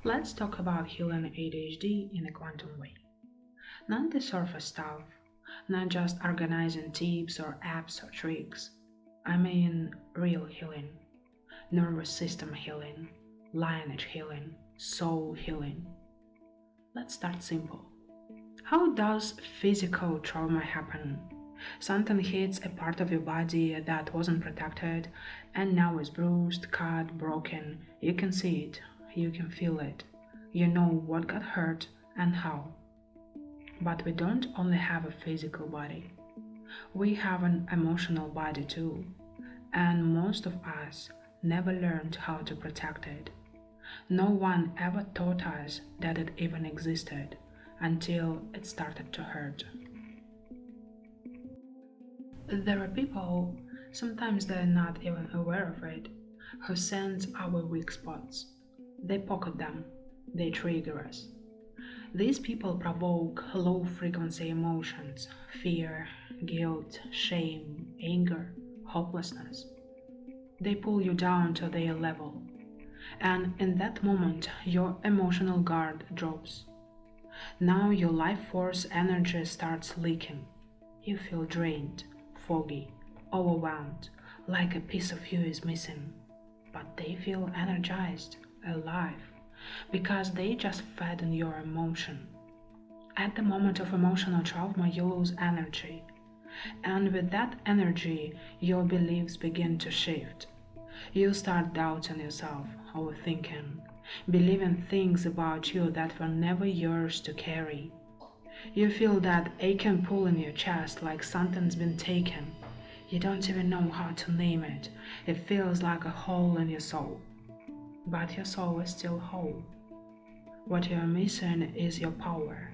Let's talk about healing ADHD in a quantum way. Not the surface stuff, not just organizing tips or apps or tricks. I mean real healing, nervous system healing, lineage healing, soul healing. Let's start simple. How does physical trauma happen? Something hits a part of your body that wasn't protected and now is bruised, cut, broken. You can see it, you can feel it. You know what got hurt and how. But we don't only have a physical body. We have an emotional body too. And most of us never learned how to protect it. No one ever taught us that it even existed until it started to hurt. There are people, sometimes they're not even aware of it, who sense our weak spots. They pocket them, they trigger us. These people provoke low frequency emotions, fear, guilt, shame, anger, hopelessness. They pull you down to their level. And in that moment, your emotional guard drops. Now your life force energy starts leaking. You feel drained, foggy, overwhelmed, like a piece of you is missing. But they feel energized, alive, because they just fed on your emotion. At the moment of emotional trauma, you lose energy. And with that energy, your beliefs begin to shift. You start doubting yourself, overthinking, believing things about you that were never yours to carry. You feel that aching pull in your chest like something's been taken. You don't even know how to name it. It feels like a hole in your soul. But your soul is still whole. What you're missing is your power.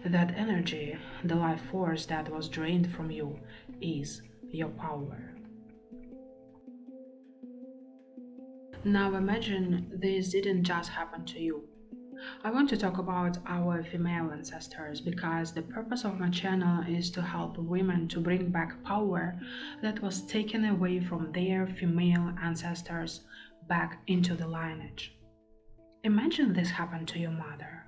That energy, the life force that was drained from you, is your power. Now imagine this didn't just happen to you. I want to talk about our female ancestors because the purpose of my channel is to help women to bring back power that was taken away from their female ancestors back into the lineage. Imagine this happened to your mother,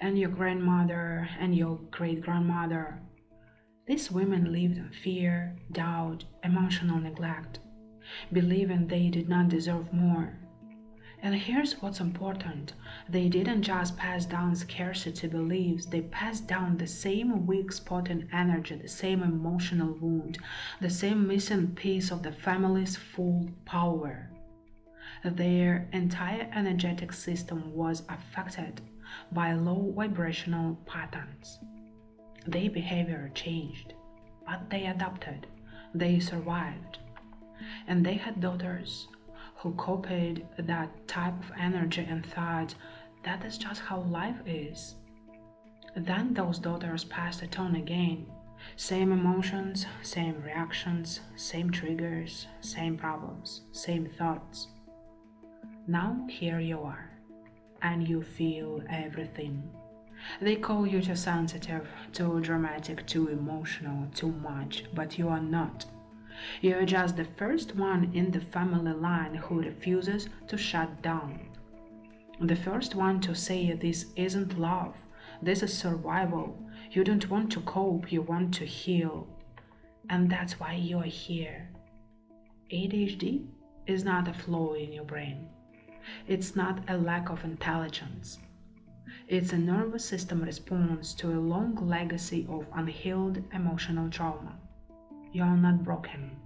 and your grandmother, and your great-grandmother. These women lived in fear, doubt, emotional neglect, believing they did not deserve more. And here's what's important. They didn't just pass down scarcity beliefs, they passed down the same weak spot in energy, the same emotional wound, the same missing piece of the family's full power. Their entire energetic system was affected by low vibrational patterns. Their behavior changed, but they adapted, they survived. And they had daughters who copied that type of energy and thought that is just how life is. Then those daughters passed it on again. Same emotions, same reactions, same triggers, same problems, same thoughts. Now here you are, and you feel everything. They call you too sensitive, too dramatic, too emotional, too much, but you are not. You're just the first one in the family line who refuses to shut down. The first one to say this isn't love, this is survival. You don't want to cope, you want to heal. And that's why you're here. ADHD is not a flaw in your brain. It's not a lack of intelligence. It's a nervous system response to a long legacy of unhealed emotional trauma. You're not broken.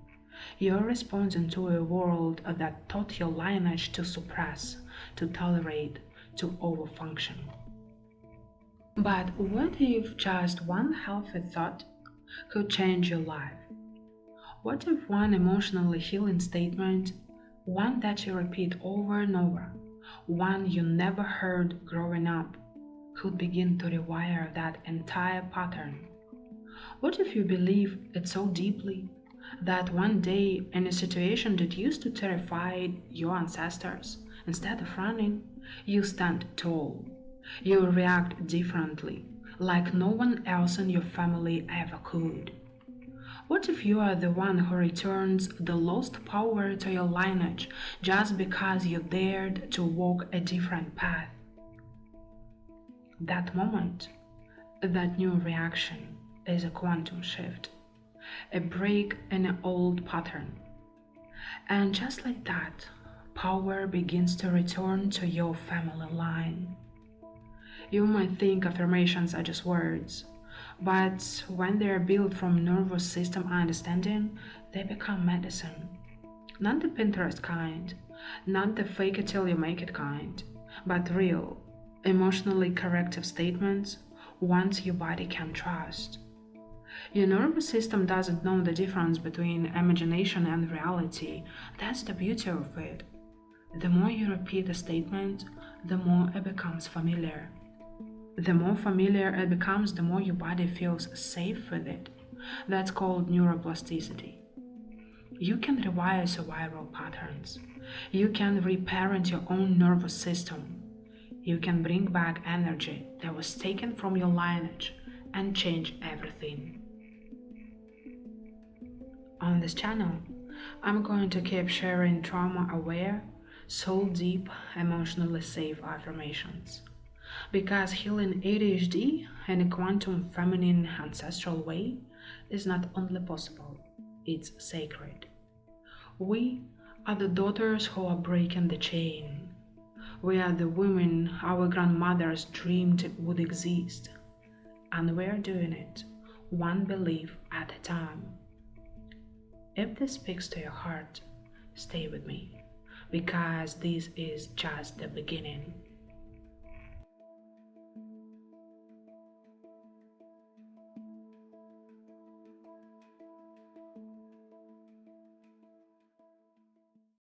You're responding to a world that taught your lineage to suppress, to tolerate, to overfunction. But what if just one healthy thought could change your life? What if one emotionally healing statement, one that you repeat over and over, one you never heard growing up, could begin to rewire that entire pattern? What if you believe it so deeply that one day in a situation that used to terrify your ancestors, instead of running, you stand tall. You react differently, like no one else in your family ever could. What if you are the one who returns the lost power to your lineage just because you dared to walk a different path? That moment, that new reaction, is a quantum shift, a break in an old pattern. And just like that, power begins to return to your family line. You might think affirmations are just words, but when they are built from nervous system understanding, they become medicine. Not the Pinterest kind, not the fake it till you make it kind, but real, emotionally corrective statements ones your body can trust. Your nervous system doesn't know the difference between imagination and reality. That's the beauty of it. The more you repeat a statement, the more it becomes familiar. The more familiar it becomes, the more your body feels safe with it. That's called neuroplasticity. You can rewire survival patterns. You can reparent your own nervous system. You can bring back energy that was taken from your lineage and change everything. On this channel, I'm going to keep sharing trauma aware, soul deep, emotionally safe affirmations. Because healing ADHD in a quantum feminine ancestral way is not only possible, it's sacred. We are the daughters who are breaking the chain. We are the women our grandmothers dreamed would exist. And we're doing it, one belief at a time. If this speaks to your heart, stay with me, because this is just the beginning.